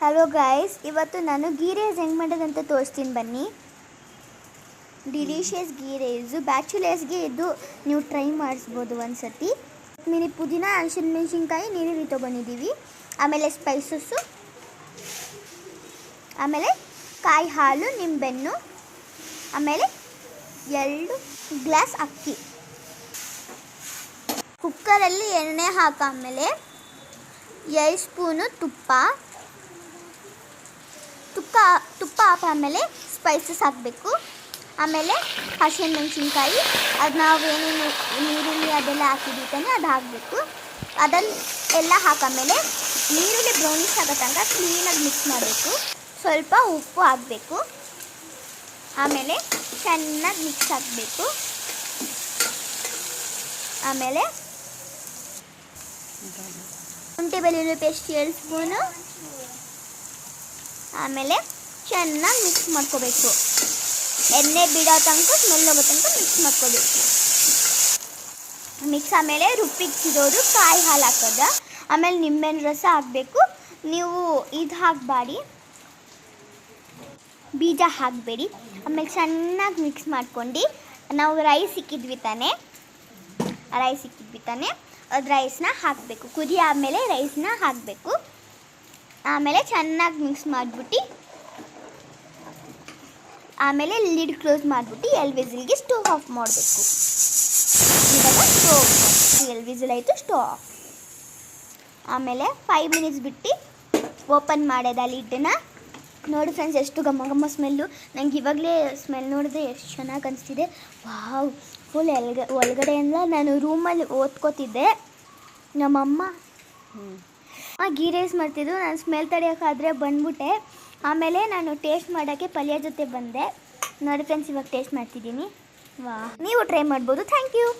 Hello guys, ಇವತ್ತು ನಾನು ghee rice ಹೆಂಗೆ ಮಾಡೋದಂತ ತೋರಿಸ್ತೀನಿ ಬನ್ನಿ. ಡಿಲಿಷಿಯಸ್ ಗೀ ರೈಸು ಬ್ಯಾಚುಲರ್ಸ್ಗೆ ಇದು ನೀವು ಟ್ರೈ ಮಾಡಿಸ್ಬೋದು ಒಂದ್ಸತಿ. ಕೊತ್ತಂಬರಿ, ಪುದೀನ, ಹಸಿಮೆಣಸಿನ್ಕಾಯಿ, ನೀರುಳ್ಳಿ ತೊಗೊಂಡಿದ್ದೀವಿ. ಆಮೇಲೆ ಸ್ಪೈಸಸ್ಸು, ಆಮೇಲೆ ಕಾಯಿ ಹಾಲು, ನಿಂಬೆಹಣ್ಣು, ಆಮೇಲೆ 2 ಗ್ಲಾಸ್ ಅಕ್ಕಿ. ಕುಕ್ಕರಲ್ಲಿ ಎಣ್ಣೆ ಹಾಕಾದ್ಮೇಲೆ 2 ಸ್ಪೂನು ತುಪ್ಪ ಹಾಕಾದ್ಮೇಲೆ ಸ್ಪೈಸಸ್ ಹಾಕಬೇಕು. ಆಮೇಲೆ ಹಸಿಮೆಣಸಿನ್ಕಾಯಿ, ಅದು ನಾವು ಏನೇನು ನೀರುಳ್ಳಿ ಅದೆಲ್ಲ ಹಾಕಿದ್ದೀವಿ ತಾನೆ ಅದು ಹಾಕಬೇಕು. ಅದನ್ನು ಎಲ್ಲ ಹಾಕಾದ್ಮೇಲೆ ನೀರುಳ್ಳಿ ಬ್ರೌನಿಷ್ ಆಗೋ ತನಕ ಕ್ಲೀನಾಗಿ ಮಿಕ್ಸ್ ಮಾಡಬೇಕು. ಸ್ವಲ್ಪ ಉಪ್ಪು ಹಾಕಬೇಕು. ಆಮೇಲೆ ಚೆನ್ನಾಗಿ ಮಿಕ್ಸ್ ಹಾಕಬೇಕು. ಆಮೇಲೆ ಶುಂಠಿ ಬೆಳ್ಳುಳ್ಳಿ ಪೇಸ್ಟ್ 2 ಸ್ಪೂನು. ಆಮೇಲೆ ಚೆನ್ನಾಗಿ ಮಿಕ್ಸ್ ಮಾಡ್ಕೋಬೇಕು. ಎಣ್ಣೆ ಬಿಡೋ ತನಕ, ಸ್ಮೆಲ್ ಹೋಗೋ ತನಕ ಮಿಕ್ಸ್ ಮಾಡ್ಕೋಬೇಕು. ಮಿಕ್ಸ್ ಆಮೇಲೆ ರುಬ್ಬಿಕ್ಕಿರೋದು ಕಾಯಿ ಹಾಲು ಹಾಕೋದು. ಆಮೇಲೆ ನಿಂಬೆಹಣ್ಣು ರಸ ಹಾಕಬೇಕು. ನೀವು ಇದು ಹಾಕಬೇಡಿ, ಬೀಜ ಹಾಕಬೇಡಿ. ಆಮೇಲೆ ಚೆನ್ನಾಗಿ ಮಿಕ್ಸ್ ಮಾಡ್ಕೊಂಡು ನಾವು ರೈಸ್ ಇಕ್ಕಿದ್ವಿ ತಾನೆ ಅದು ರೈಸ್ನ ಹಾಕಬೇಕು. ಕುದಿ ಆದಮೇಲೆ ರೈಸ್ನ ಹಾಕಬೇಕು. ಆಮೇಲೆ ಚೆನ್ನಾಗಿ ಮಿಕ್ಸ್ ಮಾಡಿಬಿಟ್ಟು ಆಮೇಲೆ ಲಿಡ್ ಕ್ಲೋಸ್ ಮಾಡಿಬಿಟ್ಟು 2 ವಿಸಿಲ್ಗೆ ಸ್ಟವ್ ಆಫ್ ಮಾಡಬೇಕು. ಇವಾಗ ಸ್ಟವ್ 2 ವಿಸಿಲ್ ಆಯಿತು, ಸ್ಟವ್ ಆಫ್. ಆಮೇಲೆ 5 ಮಿನಿಟ್ಸ್ ಬಿಟ್ಟು ಓಪನ್ ಮಾಡೋದ ಲಿಡ್ಡನ್ನ. ನೋಡಿ ಫ್ರೆಂಡ್ಸ್, ಎಷ್ಟು ಘಮ ಸ್ಮೆಲ್ಲು. ನಂಗೆ ಇವಾಗಲೇ ಸ್ಮೆಲ್ ನೋಡಿದ್ರೆ ಎಷ್ಟು ಚೆನ್ನಾಗಿ ಅನಿಸ್ತಿದೆ. ವಾವ್, ಫುಲ್ ಒಳಗಡೆಯಿಂದ ನಾನು ರೂಮಲ್ಲಿ ಓದ್ಕೋತಿದ್ದೆ. ನಮ್ಮಮ್ಮ ಗೀ ರೈಸ್ ಮಾಡ್ತಿದ್ದು, ನಾನು ಸ್ಮೆಲ್ ತಡೆಯೋಕ್ಕಾದರೆ ಬಂದ್ಬಿಟ್ಟೆ. ಆಮೇಲೆ ನಾನು ಟೇಸ್ಟ್ ಮಾಡೋಕ್ಕೆ ಪಲ್ಯ ಜೊತೆ ಬಂದೆ. ನೋಡಿ ಫ್ರೆಂಡ್ಸ್, ಇವಾಗ ಟೇಸ್ಟ್ ಮಾಡ್ತಿದ್ದೀನಿ. ನೀವು ಟ್ರೈ ಮಾಡ್ಬೋದು. Thank you.